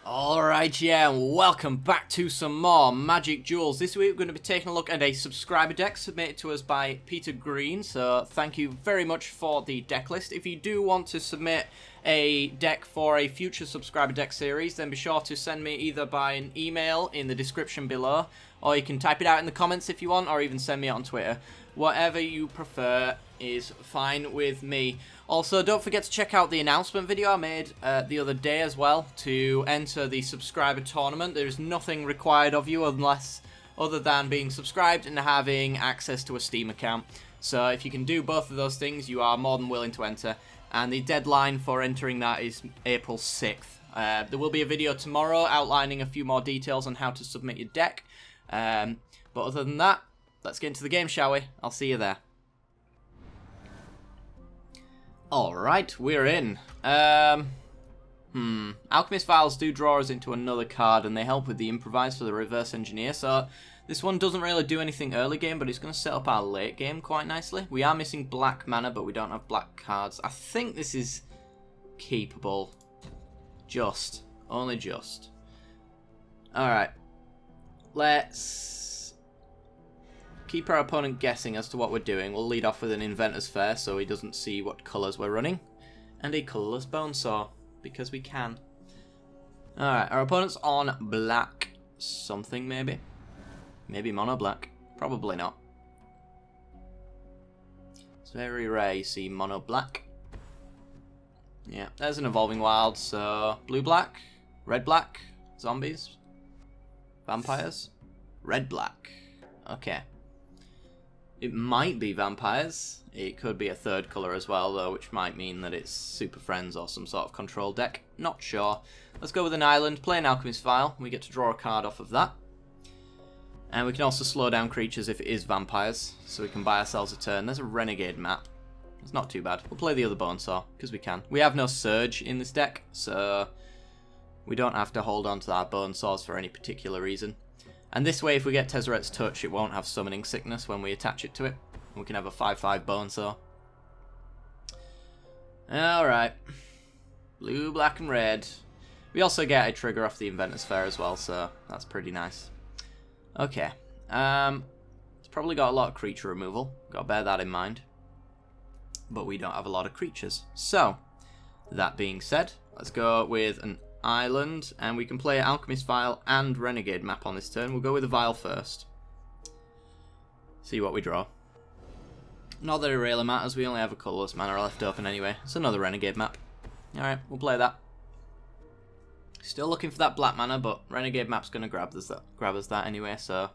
Alright, yeah, and welcome back to some more Magic Duels. This week we're going to be taking a look at a subscriber deck submitted to us by Peter Green, so thank you very much for the deck list. If you do want to submit a deck for a future subscriber deck series, then be sure to send me either by an email in the description below, or you can type it out in the comments if you want, or even send me it on Twitter. Whatever you prefer is fine with me. Also, don't forget to check out the announcement video I made the other day as well to enter the subscriber tournament. There's nothing required of you other than being subscribed and having access to a Steam account. So if you can do both of those things, you are more than willing to enter. And the deadline for entering that is April 6th. There will be a video tomorrow outlining a few more details on how to submit your deck. But other than that, let's get into the game, shall we? I'll see you there. Alright, we're in. Alchemist Files do draw us into another card, and they help with the Improvise for the Reverse Engineer, so this one doesn't really do anything early game, but it's going to set up our late game quite nicely. We are missing black mana, but we don't have black cards. I think this is keepable. Only just. Alright. Let's keep our opponent guessing as to what we're doing. We'll lead off with an Inventor's Fair so he doesn't see what colours we're running. And a colourless Bonesaw, because we can. Alright, our opponent's on black something, maybe. Maybe mono black. Probably not. It's very rare you see mono black. Yeah, there's an Evolving Wild, so blue black, red black, zombies, vampires, red black. Okay. It might be vampires. It could be a third colour as well, though, which might mean that it's Super Friends or some sort of control deck. Not sure. Let's go with an island, play an Alchemist File. We get to draw a card off of that. And we can also slow down creatures if it is vampires, so we can buy ourselves a turn. There's a Renegade map. It's not too bad. We'll play the other Bonesaw, because we can. We have no Surge in this deck, so we don't have to hold on to our Bonesaws for any particular reason. And this way, if we get Tezzeret's Touch, it won't have Summoning Sickness when we attach it to it. We can have a 5/5 Bonesaw. Alright. Blue, black, and red. We also get a trigger off the Inventor's Fair as well, so that's pretty nice. Okay. It's probably got a lot of creature removal. Got to bear that in mind. But we don't have a lot of creatures. So, that being said, let's go with an island, and we can play Alchemist File and Renegade map on this turn. We'll go with a Vial first. See what we draw. Not that it really matters, we only have a colourless mana left open anyway. It's another Renegade map. Alright, we'll play that. Still looking for that black mana, but Renegade map's going to grab us that anyway, so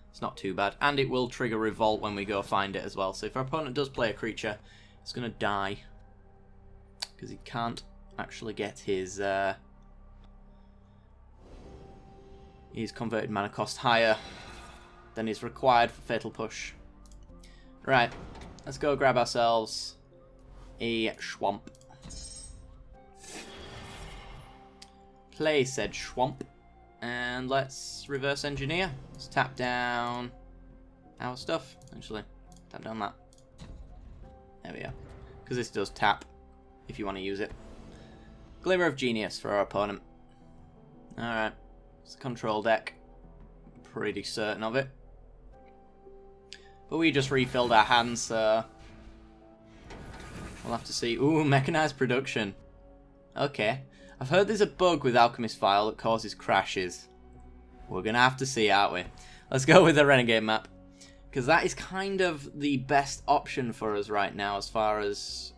it's not too bad. And it will trigger Revolt when we go find it as well. So if our opponent does play a creature, it's going to die. Because he can't actually get his converted mana cost higher than is required for Fatal Push. Right, let's go grab ourselves a Schwamp. Play said Schwamp, and let's reverse engineer. Let's tap down our stuff, actually. Tap down that. There we go. Because this does tap, if you want to use it. Glimmer of Genius for our opponent. Alright. It's a control deck. Pretty certain of it. But we just refilled our hands, so we'll have to see. Ooh, Mechanized Production. Okay. I've heard there's a bug with Alchemist File that causes crashes. We're going to have to see, aren't we? Let's go with the Renegade map. Because that is kind of the best option for us right now as far as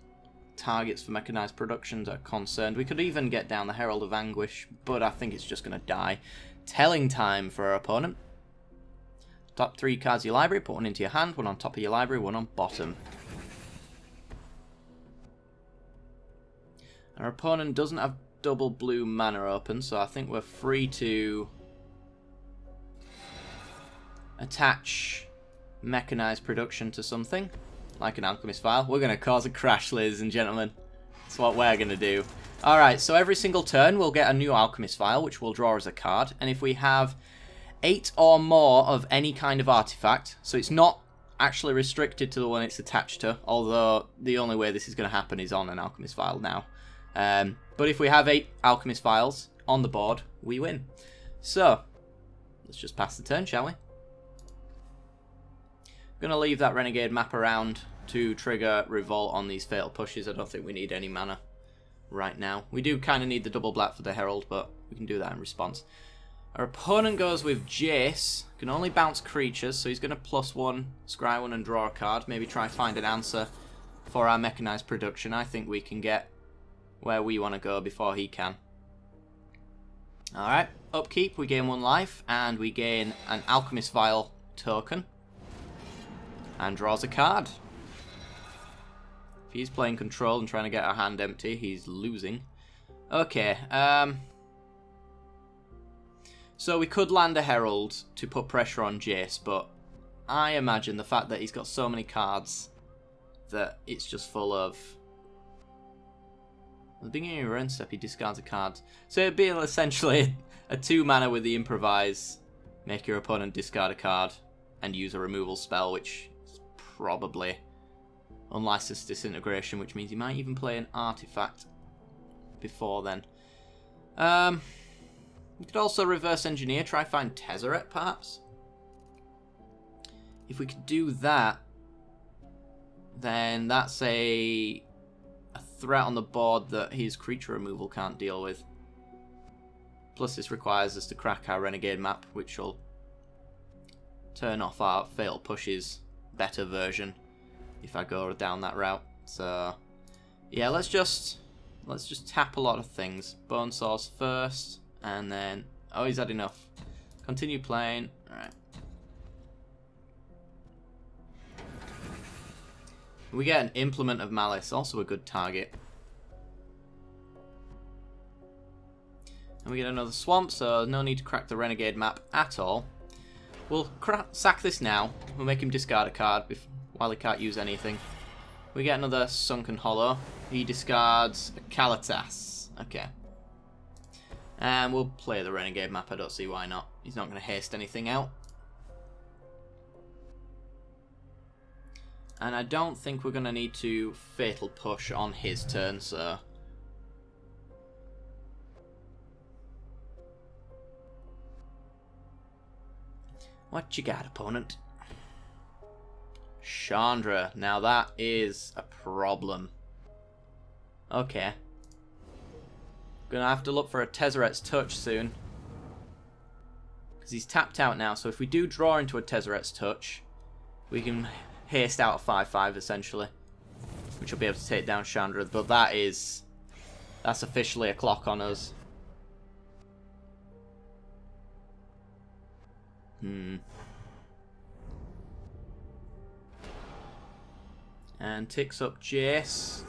targets for Mechanized Productions are concerned. We could even get down the Herald of Anguish, but I think it's just going to die. Telling time for our opponent. Top 3 cards of your library, put one into your hand, one on top of your library, one on bottom. Our opponent doesn't have double blue mana open, so I think we're free to attach Mechanized Production to something. Like an Alchemist File. We're going to cause a crash, ladies and gentlemen. That's what we're going to do. Alright, so every single turn we'll get a new Alchemist File, which we'll draw as a card. And if we have 8 or more of any kind of artifact, so it's not actually restricted to the one it's attached to, although the only way this is going to happen is on an Alchemist File now. But if we have 8 Alchemist Files on the board, we win. So, let's just pass the turn, shall we? Gonna leave that Renegade map around to trigger Revolt on these Fatal Pushes. I don't think we need any mana right now. We do kind of need the double black for the Herald, but we can do that in response. Our opponent goes with Jace. Can only bounce creatures, so he's going to +1, scry 1 and draw a card. Maybe try find an answer for our mechanized production. I think we can get where we want to go before he can. Alright, upkeep, we gain 1 life, and we gain an Alchemist Vial token. And draws a card. If he's playing control and trying to get our hand empty, he's losing. Okay, so we could land a Herald to put pressure on Jace, but I imagine the fact that he's got so many cards that it's just full of... At the beginning of your end step, he discards a card. So it'd be essentially a 2 mana with the Improvise, make your opponent discard a card, and use a removal spell, which is probably unlicensed disintegration, which means he might even play an artifact before then. We could also reverse engineer, try find Tezzeret, perhaps. If we could do that, then that's a threat on the board that his creature removal can't deal with. Plus this requires us to crack our Renegade map, which will turn off our Fatal Pushes better version if I go down that route. So yeah, let's just tap a lot of things. Bone Source first. And then, oh, he's had enough. Continue playing. Alright. We get an Implement of Malice, also a good target. And we get another Swamp, so no need to crack the Renegade map at all. We'll sack this now. We'll make him discard a card while he can't use anything. We get another Sunken Hollow. He discards a Kalatas. Okay. And we'll play the Renegade map, I don't see why not. He's not going to haste anything out. And I don't think we're going to need to Fatal Push on his turn, so... What you got, opponent? Chandra. Now that is a problem. Okay. Gonna have to look for a Tezzeret's Touch soon. Because he's tapped out now, so if we do draw into a Tezzeret's Touch, we can haste out a 5/5 essentially. Which will be able to take down Chandra, but that's officially a clock on us. And ticks up Jace.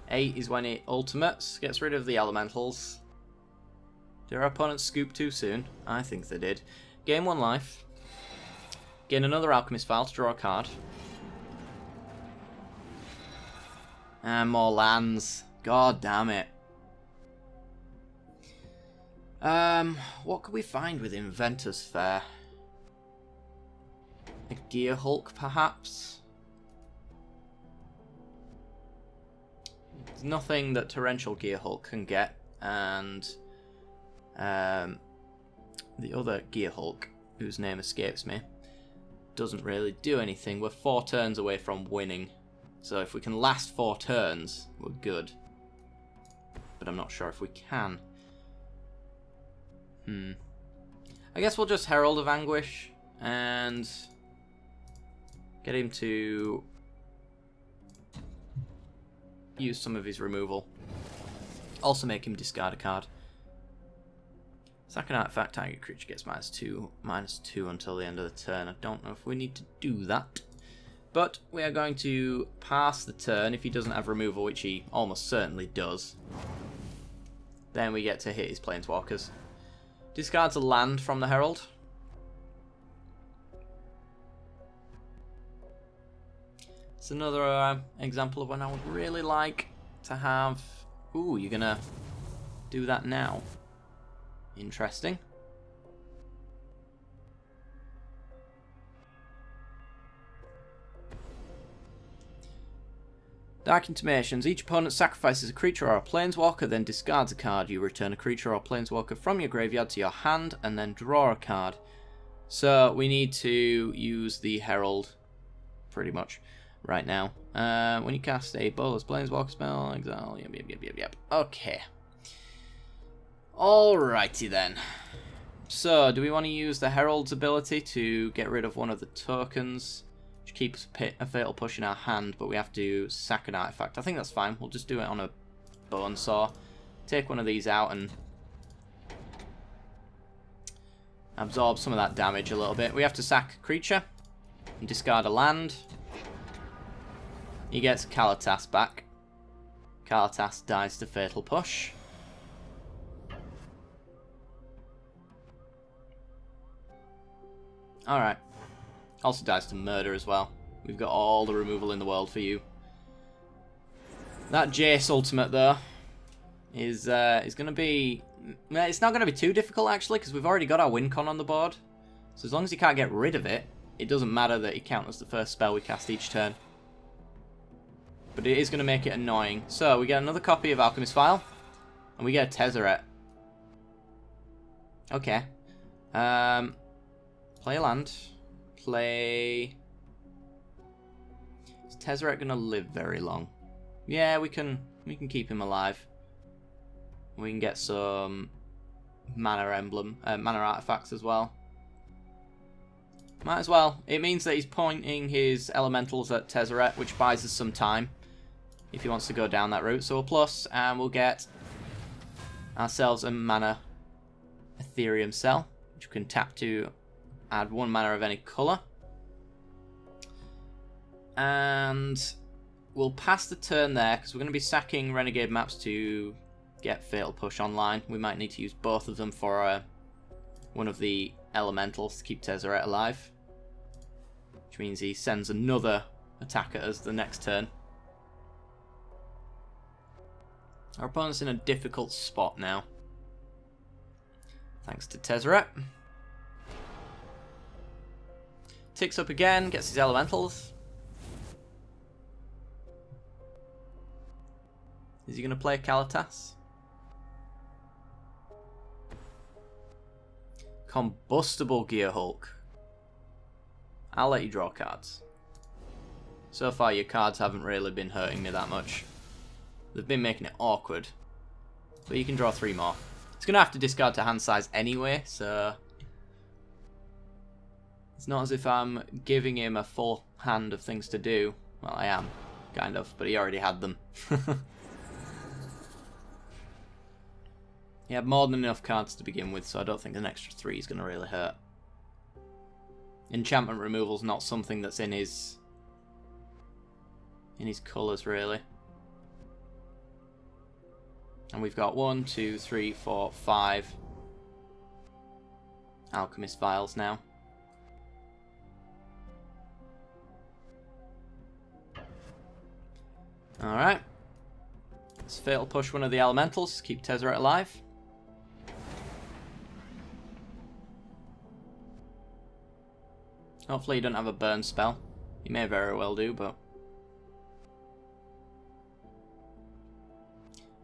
8 is when it ultimates, gets rid of the elementals. Did our opponents scoop too soon? I think they did. Gain 1 life. Gain another Alchemist Vial to draw a card. And more lands. God damn it. What could we find with Inventor's Fair? A Gear Hulk, perhaps? There's nothing that Torrential Gear Hulk can get, and the other Gear Hulk, whose name escapes me, doesn't really do anything. We're 4 turns away from winning, so if we can last 4 turns, we're good. But I'm not sure if we can. I guess we'll just Herald of Anguish and get him to use some of his removal. Also make him discard a card. Sack an artifact, target creature gets -2 until the end of the turn. I don't know if we need to do that. But we are going to pass the turn if he doesn't have removal, which he almost certainly does. Then we get to hit his Planeswalkers. Discards a land from the Herald. It's another example of when I would really like to have... Ooh, you're gonna do that now. Interesting. Dark Intimations. Each opponent sacrifices a creature or a planeswalker, then discards a card. You return a creature or planeswalker from your graveyard to your hand, and then draw a card. So we need to use the Herald, pretty much, right now. When you cast a Bolas planeswalker spell, exile. Yep. Okay. Alrighty then. So, do we want to use the Herald's ability to get rid of one of the tokens? Which keeps a Fatal Push in our hand, but we have to sack an artifact. I think that's fine. We'll just do it on a Bone Saw. Take one of these out and absorb some of that damage a little bit. We have to sack a creature and discard a land. He gets Kalatas back. Kalatas dies to Fatal Push. Alright. Also dies to Murder as well. We've got all the removal in the world for you. That Jace ultimate, though, is going to be... It's not going to be too difficult, actually, because we've already got our win con on the board. So as long as he can't get rid of it, it doesn't matter that he counts the first spell we cast each turn. But it is going to make it annoying. So we get another copy of Alchemist File, and we get a Tezzeret. Okay. Play a land. Play... Is Tezzeret going to live very long? Yeah, we can keep him alive. We can get some mana artifacts as well. Might as well. It means that he's pointing his elementals at Tezzeret, which buys us some time if he wants to go down that route. So a plus, and we'll get ourselves a mana Ethereum Cell, which we can tap to add 1 mana of any colour. And we'll pass the turn there, because we're going to be sacking Renegade Maps to get Fatal Push online. We might need to use both of them for one of the elementals to keep Tezzeret alive. Which means he sends another attack at us the next turn. Our opponent's in a difficult spot now. Thanks to Tezzeret. Ticks up again, gets his elementals. Is he going to play Kalatas? Combustible Gearhulk. I'll let you draw cards. So far your cards haven't really been hurting me that much. They've been making it awkward. But you can draw 3 more. It's going to have to discard to hand size anyway, so... It's not as if I'm giving him a full hand of things to do. Well, I am, kind of, but he already had them. He had more than enough cards to begin with, so I don't think an extra 3 is going to really hurt. Enchantment removal's not something that's in his colours, really. And we've got 1, 2, 3, 4, 5 Alchemist Vials now. Alright. Let's Fatal Push one of the elementals, keep Tezzeret alive. Hopefully you don't have a burn spell. You may very well do, but...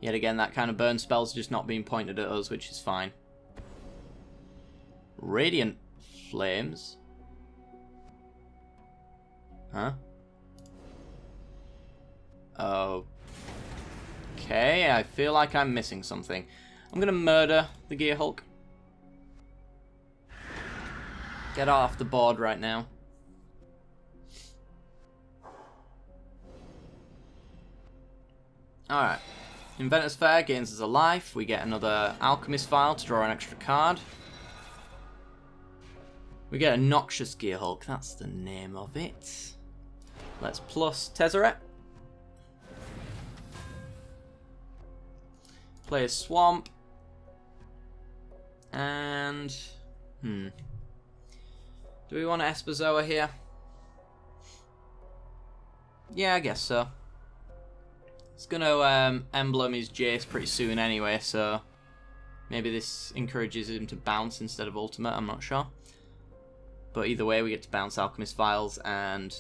Yet again, that kind of burn spell's just not being pointed at us, which is fine. Radiant Flames? Huh? Okay, I feel like I'm missing something. I'm gonna murder the Gearhulk. Get off the board right now. Alright. Inventor's Fair gains us a life. We get another Alchemist File to draw an extra card. We get a Noxious Gearhulk. That's the name of it. Let's plus Tezzeret. Play a Swamp. And... Do we want an Esperzoa here? Yeah, I guess so. It's going to emblem his Jace pretty soon anyway, so maybe this encourages him to bounce instead of ultimate, I'm not sure. But either way, we get to bounce Alchemist Files and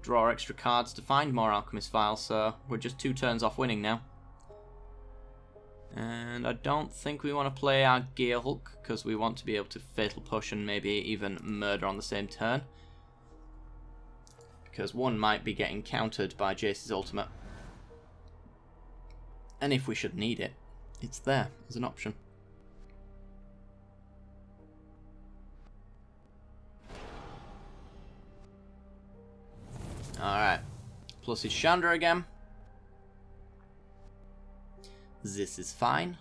draw extra cards to find more Alchemist Files, so we're just 2 turns off winning now. And I don't think we want to play our Gear Hulk, because we want to be able to Fatal Push and maybe even Murder on the same turn. Because one might be getting countered by Jace's ultimate. And if we should need it, it's there as an option. Alright. Plus his Chandra again. This is fine.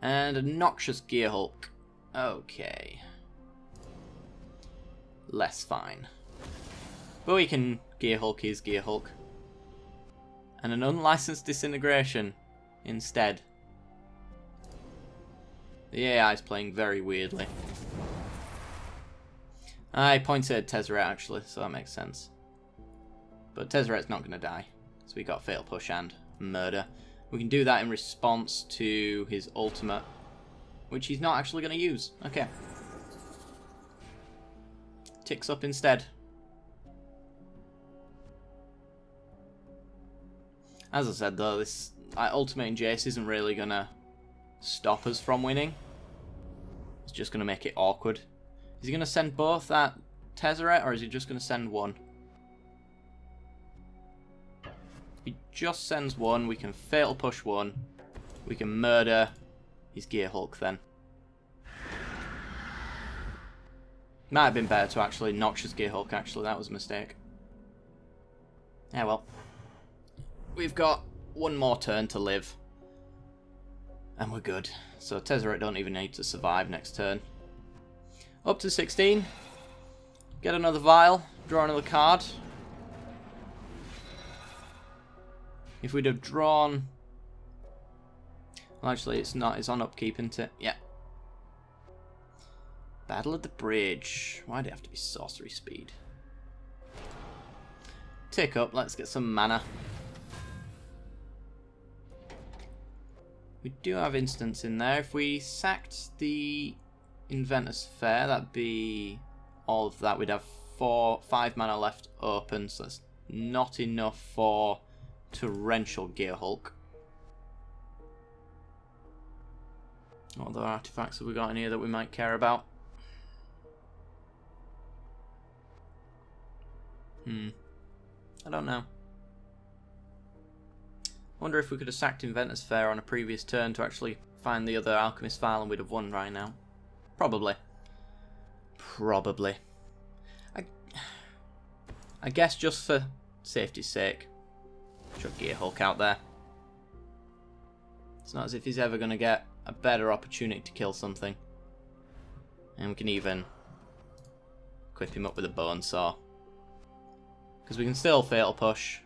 And a Noxious Gear Hulk. Okay. Less fine. But we can Gear Hulk his Gear Hulk. And an Unlicensed Disintegration instead. The AI is playing very weirdly. I pointed at Tezzeret actually, so that makes sense. But Tezzeret's not going to die, so we got Fatal Push and Murder. We can do that in response to his ultimate, which he's not actually going to use. Okay. Ticks up instead. As I said though, this ultimating Jace isn't really going to stop us from winning. It's just going to make it awkward. Is he going to send both at Tezzeret, or is he just going to send one? If he just sends one, we can Fatal Push one. We can Murder his Gear Hulk then. Might have been better to actually Noxious Gear Hulk, actually. That was a mistake. Yeah, well. We've got one more turn to live. And we're good. So Tezzeret don't even need to survive next turn. Up to 16. Get another vial. Draw another card. If we'd have drawn... Well, actually, it's not. It's on upkeep, isn't it? Yeah. Battle of the Bridge. Why do it have to be sorcery speed? Tick up. Let's get some mana. We do have instants in there. If we sacked the Inventor's Fair, that'd be all of that. We'd have 5 mana left open, so that's not enough for Torrential Gear Hulk. What other artifacts have we got in here that we might care about? I don't know. Wonder if we could have sacked Inventor's Fair on a previous turn to actually find the other Alchemist File and we'd have won right now. Probably. Probably. I guess just for safety's sake. Chuck Gear Hulk out there. It's not as if he's ever going to get a better opportunity to kill something. And we can even equip him up with a Bone Saw. Because we can still Fatal Push.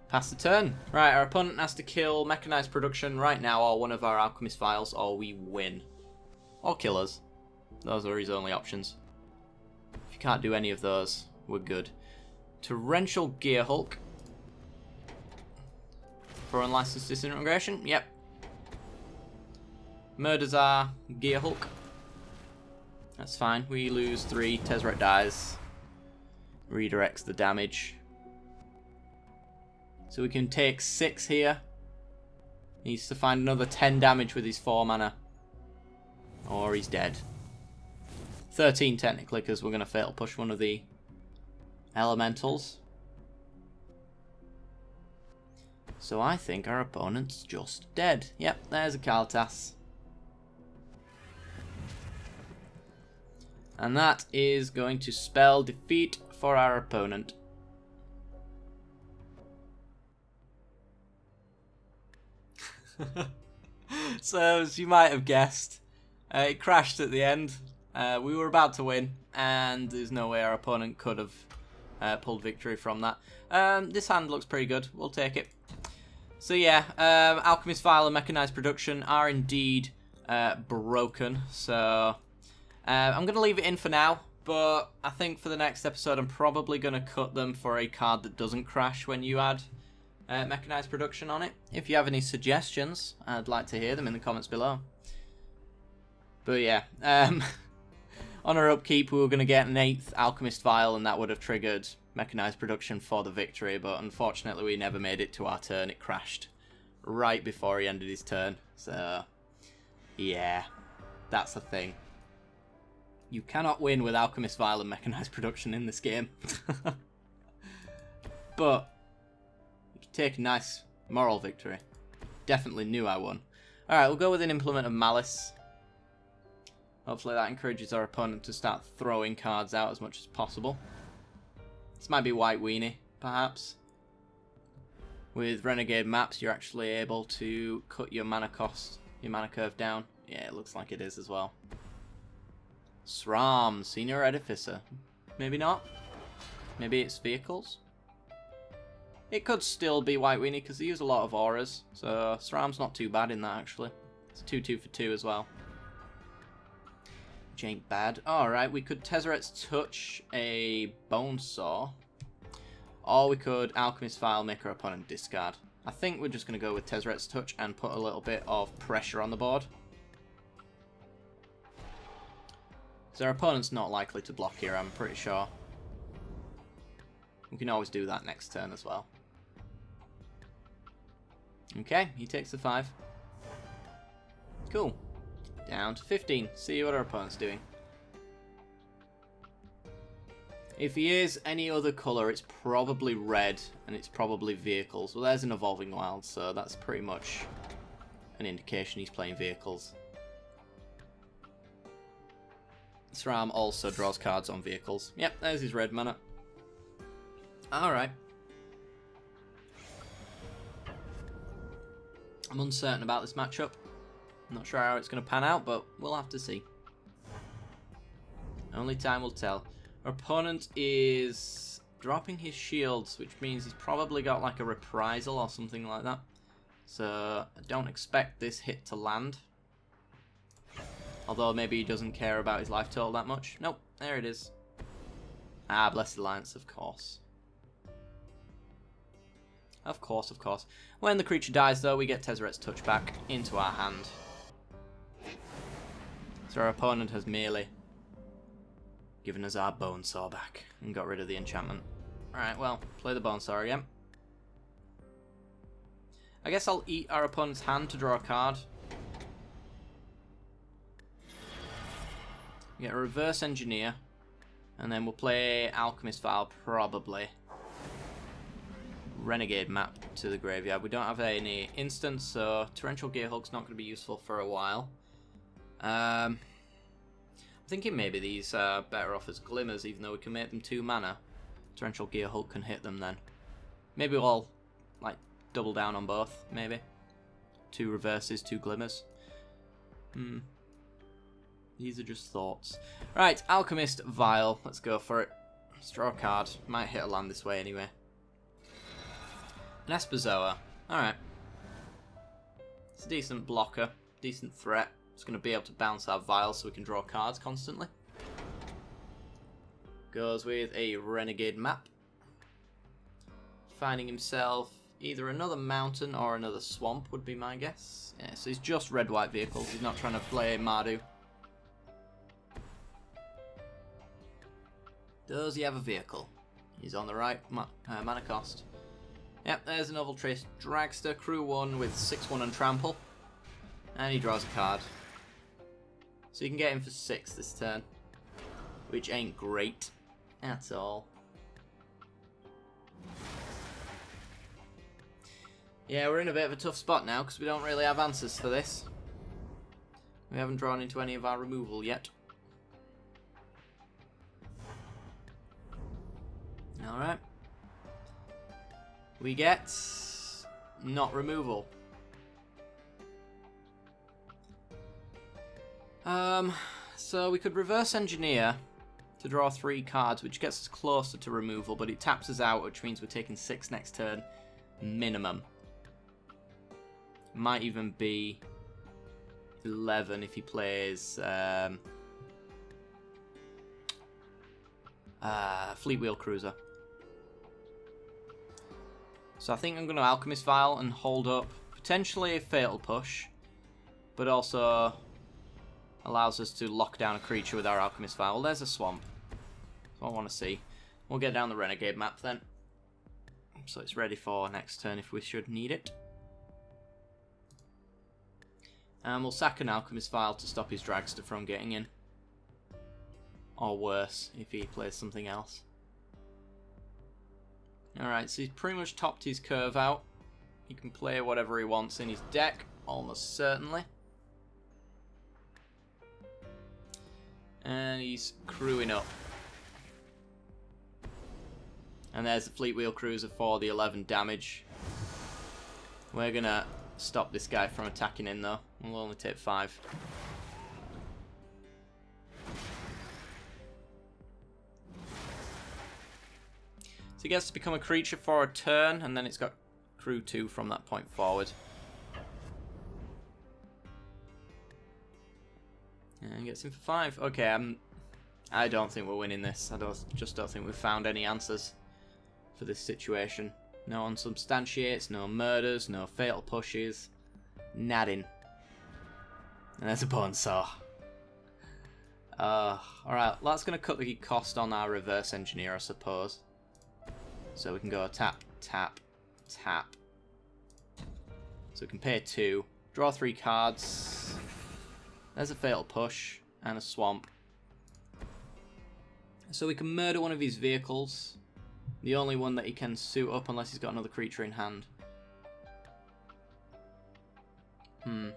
Pass the turn. Right, our opponent has to kill Mechanized Production right now or one of our Alchemist Files or we win. Or kill us. Those are his only options. If you can't do any of those, we're good. Torrential Gear Hulk. For Unlicensed Disintegration, yep. Murders our Gear Hulk. That's fine. We lose 3. Tezzeret dies. Redirects the damage. So we can take 6 here. Needs to find another 10 damage with his 4 mana. Or he's dead. 13 technically, because we're going to Fatal Push one of the elementals. So I think our opponent's just dead. Yep, there's a Kaltas. And that is going to spell defeat for our opponent. So, as you might have guessed, it crashed at the end. We were about to win, and there's no way our opponent could have pulled victory from that. This hand looks pretty good. We'll take it. So yeah, Alchemist File and Mechanized Production are indeed broken. So I'm going to leave it in for now, but I think for the next episode I'm probably going to cut them for a card that doesn't crash when you add Mechanized Production on it. If you have any suggestions, I'd like to hear them in the comments below. But yeah, on our upkeep, we were going to get an 8th Alchemist Vial, and that would have triggered Mechanized Production for the victory, but unfortunately we never made it to our turn. It crashed right before he ended his turn. So, yeah, that's the thing. You cannot win with Alchemist Vial and Mechanized Production in this game. But you can take a nice moral victory. Definitely knew I won. Alright, we'll go with an Implement of Malice. Hopefully that encourages our opponent to start throwing cards out as much as possible. This might be White Weenie, perhaps. With Renegade Maps, you're actually able to cut your mana cost, your mana curve down. Yeah, it looks like it is as well. SRAM, Senior Edificer. Maybe not. Maybe it's vehicles. It could still be White Weenie because they use a lot of auras. So SRAM's not too bad in that actually. It's 2/2 for 2 as well. Which ain't bad. Alright, we could Tezzeret's Touch a Bonesaw. Or we could Alchemist Vial, make our opponent discard. I think we're just going to go with Tezzeret's Touch and put a little bit of pressure on the board. So our opponent's not likely to block here, I'm pretty sure. We can always do that next turn as well. Okay, he takes the 5. Cool. Down to 15. See what our opponent's doing. If he is any other colour, it's probably red, and it's probably vehicles. Well, there's an Evolving Wild, so that's pretty much an indication he's playing vehicles. SRAM also draws cards on vehicles. Yep, there's his red mana. Alright. I'm uncertain about this matchup. I'm not sure how it's going to pan out, but we'll have to see. Only time will tell. Our opponent is dropping his shields, which means he's probably got like a reprisal or something like that. So I don't expect this hit to land. Although maybe he doesn't care about his life total that much. Nope, there it is. Ah, Blessed Alliance, of course. Of course, of course. When the creature dies, though, we get Tezzeret's Touch back into our hand. So our opponent has merely given us our Bonesaw back and got rid of the enchantment. Alright, well, play the Bonesaw again. I guess I'll eat our opponent's hand to draw a card. Get a Reverse Engineer, and then we'll play Alchemist Vial, probably. Renegade Map to the graveyard. We don't have any instants, so Torrential Gearhulk's not going to be useful for a while. I'm thinking maybe these are better off as Glimmers, even though we can make them 2 mana. Torrential Gearhulk can hit them then. Maybe we'll like double down on both, maybe. 2 reverses, 2 Glimmers. These are just thoughts. Right, Alchemist Vial. Let's go for it. Let's draw a card. Might hit a land this way anyway. An Esperzoa. Alright. It's a decent blocker. Decent threat. It's going to be able to bounce our Vial so we can draw cards constantly. Goes with a Renegade Map. Finding himself either another mountain or another swamp would be my guess. Yeah, so he's just red-white vehicles. He's not trying to play Mardu. Does he have a vehicle? He's on the right mana cost. Yep, there's a Novel Trace Dragster, crew 1 with 6/1 and Trample. And he draws a card. So you can get him for 6 this turn. Which ain't great at all. Yeah, we're in a bit of a tough spot now because we don't really have answers for this. We haven't drawn into any of our removal yet. Alright. We get not removal. So we could reverse engineer to draw 3 cards, which gets us closer to removal, but it taps us out, which means we're taking 6 next turn minimum. Might even be 11 if he plays Fleetwheel Cruiser. So I think I'm going to Alchemist Vial and hold up potentially a Fatal Push, but also allows us to lock down a creature with our Alchemist File. Well, there's a swamp. That's what I want to see. We'll get down the Renegade map then. So it's ready for next turn if we should need it. And we'll sack an Alchemist File to stop his Dragster from getting in. Or worse, if he plays something else. Alright, so he's pretty much topped his curve out. He can play whatever he wants in his deck, almost certainly. And he's crewing up. And there's the Fleet Wheel Cruiser for the 11 damage. We're going to stop this guy from attacking in though. We'll only take 5. So he gets to become a creature for a turn, and then it's got crew 2 from that point forward. And gets him for 5. Okay, I don't think we're winning this. I just don't think we've found any answers for this situation. No unsubstantiates, no murders, no fatal pushes. Nadding. And there's a Bonesaw. Alright, that's going to cut the cost on our reverse engineer, I suppose. So we can go tap, tap, tap. So we can pay 2. Draw 3 cards. There's a fatal push and a swamp. So we can murder one of his vehicles. The only one that he can suit up unless he's got another creature in hand. If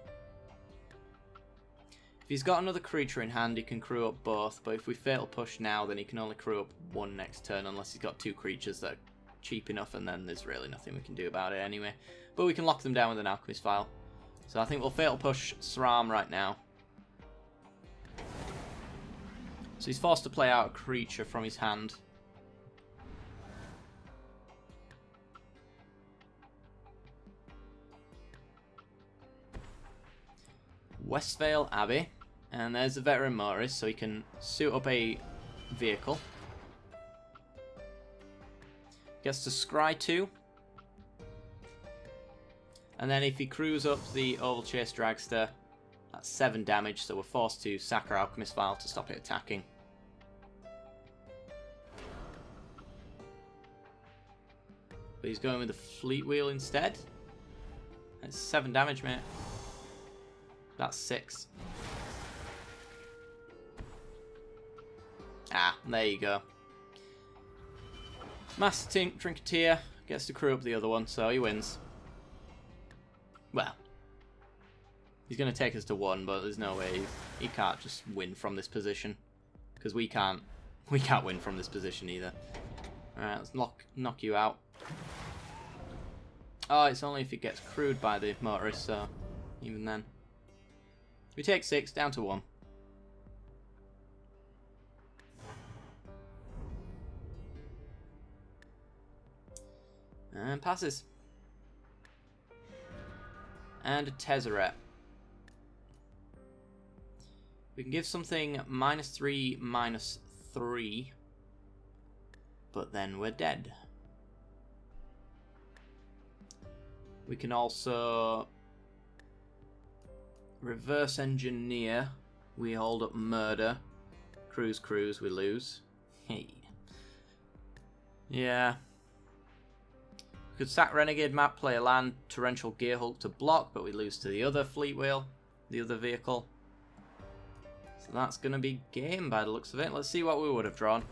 he's got another creature in hand, he can crew up both. But if we fatal push now, then he can only crew up 1 next turn unless he's got 2 creatures that are cheap enough, and then there's really nothing we can do about it anyway. But we can lock them down with an Alchemist File. So I think we'll fatal push Sram right now. So he's forced to play out a creature from his hand. Westvale Abbey. And there's the Veteran Motorist, so he can suit up a vehicle. Gets to scry 2. And then if he crews up the Oval Chase Dragster, that's 7 damage, so we're forced to sack our Alchemist File to stop it attacking. But he's going with the Fleet Wheel instead. That's 7 damage, mate. That's 6. Ah, there you go. Master Trinketeer gets to crew up the other one, so he wins. Well, he's going to take us to 1, but there's no way he can't just win from this position, because we can't win from this position either. Alright, let's knock you out. Oh, it's only if it gets crewed by the Motorist, so even then. We take 6, down to 1. And passes. And a Tezzeret. We can give something -3, -3. But then we're dead. We can also reverse engineer. We hold up murder. Cruise, we lose. Hey. Yeah. We could sack Renegade map, play a land, Torrential Gearhulk to block, but we lose to the other Fleet Wheel, the other vehicle. So that's going to be game by the looks of it. Let's see what we would have drawn.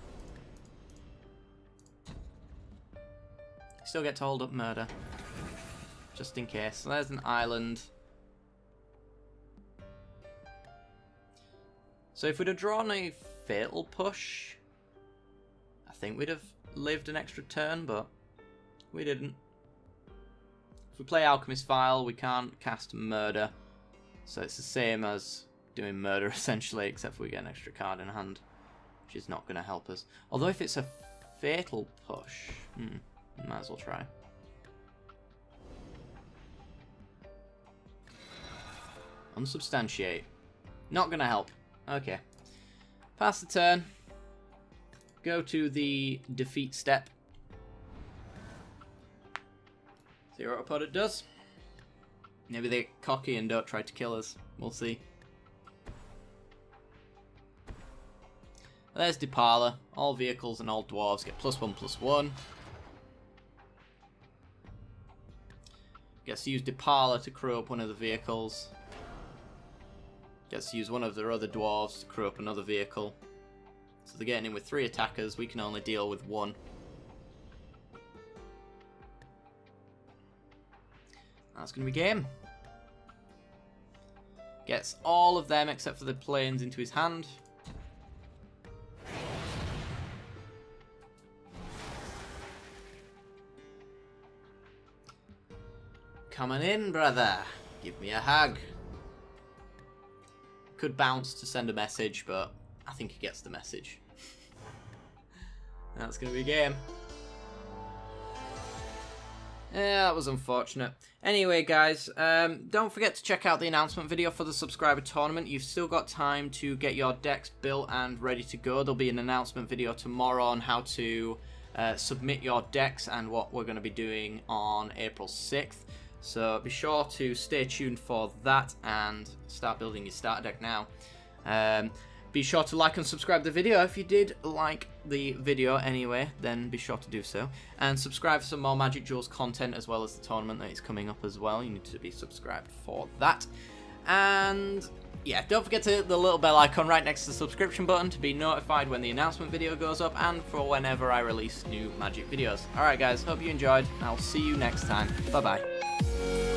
Still get to hold up murder. Just in case. So there's an island. So if we'd have drawn a fatal push, I think we'd have lived an extra turn, but we didn't. If we play Alchemist File, we can't cast murder. So it's the same as doing murder essentially, except for we get an extra card in hand, which is not going to help us. Although if it's a fatal push, might as well try. Unsubstantiate. Not going to help. Okay. Pass the turn. Go to the defeat step. See what our opponent does. Maybe they get cocky and don't try to kill us. We'll see. There's Dipala. All vehicles and all dwarves get +1/+1. Gets to use Dipala to crew up one of the vehicles. Gets to use one of their other dwarves to crew up another vehicle. So they're getting in with 3 attackers. We can only deal with 1. That's going to be game. Gets all of them except for the planes into his hand. Coming in, brother. Give me a hug. Could bounce to send a message, but I think he gets the message. That's going to be a game. Yeah, that was unfortunate. Anyway, guys, don't forget to check out the announcement video for the subscriber tournament. You've still got time to get your decks built and ready to go. There'll be an announcement video tomorrow on how to submit your decks and what we're going to be doing on April 6th. So be sure to stay tuned for that and start building your starter deck now. Be sure to like and subscribe to the video. If you did like the video anyway, then be sure to do so. And subscribe for some more Magic Duels content as well as the tournament that is coming up as well. You need to be subscribed for that. And yeah, don't forget to hit the little bell icon right next to the subscription button to be notified when the announcement video goes up and for whenever I release new Magic videos. Alright guys, hope you enjoyed. I'll see you next time. Bye bye.